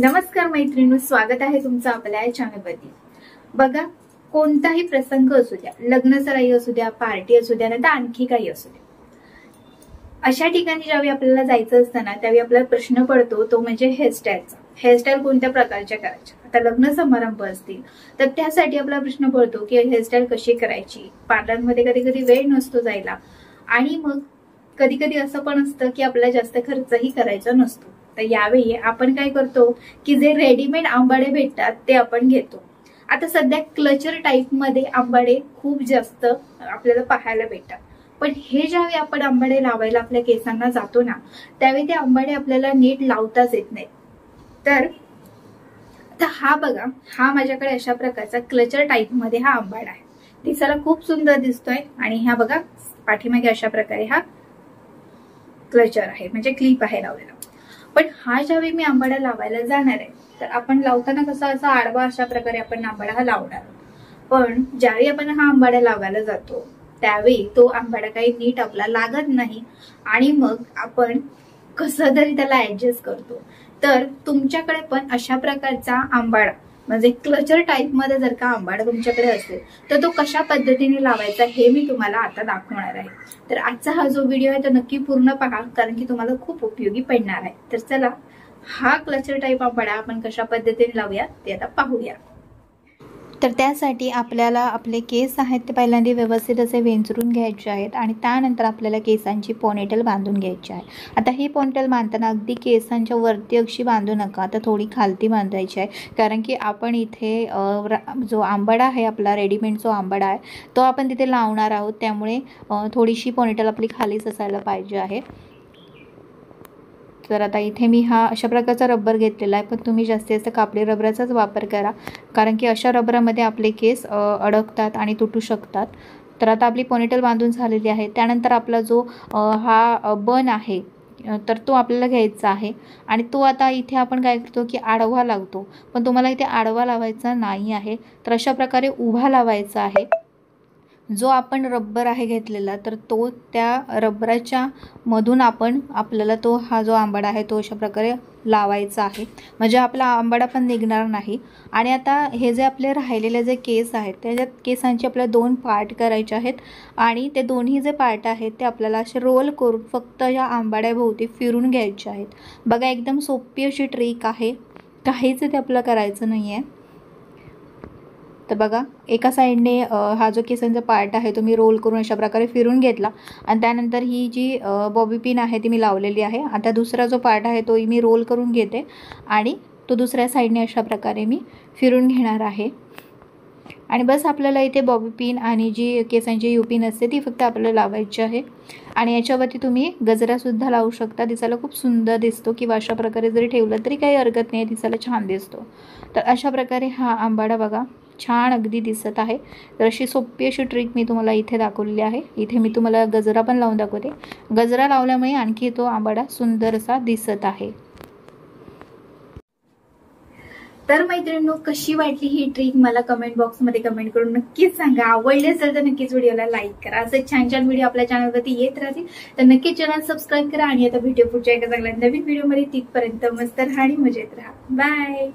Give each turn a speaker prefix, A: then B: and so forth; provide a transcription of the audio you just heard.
A: नमस्कार मैत्रिणी, स्वागत आहे तुमचं आपल्या चॅनलवरती। बघा, कोणताही प्रसंग असू द्या, लग्नसराई असू द्या, पार्टी असू द्या, नाही तर आणखी काही असू द्या, अशा ठिकाणी ज्यावेळी आपल्याला जायचं असतं ना, त्यावेळी आपल्याला प्रश्न पडतो तो म्हणजे हेअरस्टाईलचा। हेअरस्टाईल कोणत्या प्रकारच्या करायच्या। आता लग्न समारंभ असतील तर त्यासाठी आपला प्रश्न पडतो की हेअरस्टाईल कशी करायची। पार्लरमध्ये कधी कधी वेळ नसतो जायला, आणि मग कधी कधी असं पण असतं की आपल्याला जास्त खर्चही करायचा नसतो। तर यावेळी आपण काय करतो की जे रेडीमेड आंबाडे भेटतात ते आपण घेतो। आता सध्या क्लचर टाइप मध्ये आंबाडे खूप जास्त आपल्याला पाहायला भेटतात, पण हे ज्यावेळी आपण आंबाडे लावायला आपल्या केसांना जातो ना, त्यावेळी ते आंबाडे आपल्याला नीट लावताच येत नाही। तर हा बघा, हा माझ्याकडे अशा प्रकारचा क्लचर टाइप मध्ये हा आंबाडा आहे। दिसायला खूप सुंदर दिसतोय, आणि हा बघा पाठीमागे अशा प्रकारे हा क्लचर आहे, म्हणजे क्लिप आहे लावलेला। पण हा ज्यावेळी मी आंबाडा लावायला जाणार आहे, तर आपण लावताना कसा असा आडवा अशा प्रकारे आपण आंबाडा हा लावणार। पण ज्यावेळी आपण हा आंबाडा लावायला जातो त्यावेळी तो आंबाडा काही नीट आपला लागत नाही, आणि मग आपण कसं तरी त्याला ऍडजस्ट करतो। तर तुमच्याकडे पण अशा प्रकारचा आंबाडा म्हणजे क्लचर टाइप मध्ये जर का आंबाडा तुमच्याकडे असेल तर तो कशा पद्धतीने लावायचा हे मी तुम्हाला आता दाखवणार आहे। तर आजचा हा जो व्हिडिओ आहे तो नक्की पूर्ण पहा, कारण की तुम्हाला खूप उपयोगी पडणार आहे। तर चला, हा क्लचर टाइप आंबाडा आपण कशा पद्धतीने लावूया ते आता पाहूया।
B: तर त्यासाठी आपल्याला आपले केस आहेत ते पहिल्यांदा व्यवस्थित असे वेंचरून घ्यायचे आहेत, आणि त्यानंतर आपल्याला केसांची पोनीटेल बांधून घ्यायची आहे। आता ही पोनीटेल बांधताना अगदी केसांच्या वरती अशी बांधू नका, तर थोडी खालती बांधायची आहे, कारण की आपण इथे जो आंबाडा आहे आपला रेडीमेड जो आंबाडा आहे तो आपण तिथे लावणार आहोत, त्यामुळे थोडीशी पोनीटेल आपली खालीच असायला पाहिजे आहे। तर आता इथे मी हा अशा प्रकारचा रबर घेतलेला आहे, पण तुम्ही जास्तीत जास्त कापडी रबराचाच वापर करा, कारण की अशा रबरामध्ये आपले केस अडकतात आणि तुटू शकतात। तर आता आपली पोनीटेल बांधून झालेली आहे। त्यानंतर आपला जो हा बन आहे तर तो आपल्याला घ्यायचा आहे, आणि तो आता इथे आपण काय करतो की आडवा लावतो, पण तुम्हाला इथे आडवा लावायचा नाही आहे, तर अशा प्रकारे उभा लावायचा आहे। जो आपण रबर आहे घेतलेला, तर तो त्या रबराच्या मधून आपल्याला तो हा जो आंबाडा आहे तो अशा प्रकारे लावायचा आहे, म्हणजे आपला आंबाडा पण निघणार नाही। आणि आता हे जे आपले राहिलेले जे केस आहेत त्याच्यात केसांचे आपल्याला दोन पार्ट करायचे आहेत, आणि ते दोन्ही जे पार्ट आहेत ते आपल्याला असे रोल करून फक्त या आंबाड्याभोवती फिरून घ्यायचे आहेत। बघा, एकदम सोपी अशी ट्रिक आहे, काहीच ते आपल्याला करायचं नाही आहे। तर बघा, एका साईडने हा जो केसांचा पार्ट आहे तो मी रोल करून अशा प्रकारे फिरून घेतला, आणि त्यानंतर ही जी बॉबी पिन आहे ती मी लावलेली आहे। आता दुसरा जो पार्ट आहे तो मी रोल करून घेते, आणि तो दुसऱ्या साईडने अशा प्रकारे मी फिरून घेणार आहे। आणि बस, आपल्याला इथे बॉबी पिन आणि जी केसांची यू पिन असते ती फक्त आपल्याला लावायची आहे। आणि याच्यावरती तुम्ही गजरासुद्धा लावू शकता, दिसायला खूप सुंदर दिसतो, किंवा अशा प्रकारे जरी ठेवलं तरी काही हरकत नाही, दिसायला छान दिसतो। तर अशा प्रकारे हा आंबाडा बघा छान अगदी दिसत आहे। तर अशी सोपी अशी ट्रिक मी तुम्हाला इथे दाखवलेली आहे। इथे मी तुम्हाला गजरा पण लावून दाखवते, गजरा लावल्यामुळे आणखी तो आंबाडा सुंदर असा दिसत आहे।
A: तर मैत्रिणींनो, कशी वाटली ही ट्रिक मला कमेंट बॉक्स मध्ये कमेंट करून नक्कीच सांगा। आवडली असेल तर नक्कीच व्हिडिओला लाईक करा। असे छान छान व्हिडिओ आपल्या चॅनलवरती येत राहतील, तर नक्कीच चॅनल सबस्क्राईब करा। आणि आता भेटू पुढच्या एका चांगल्या नवीन व्हिडिओ मध्ये। तिथपर्यंत मस्त राहा आणि मजेत राहा। बाय।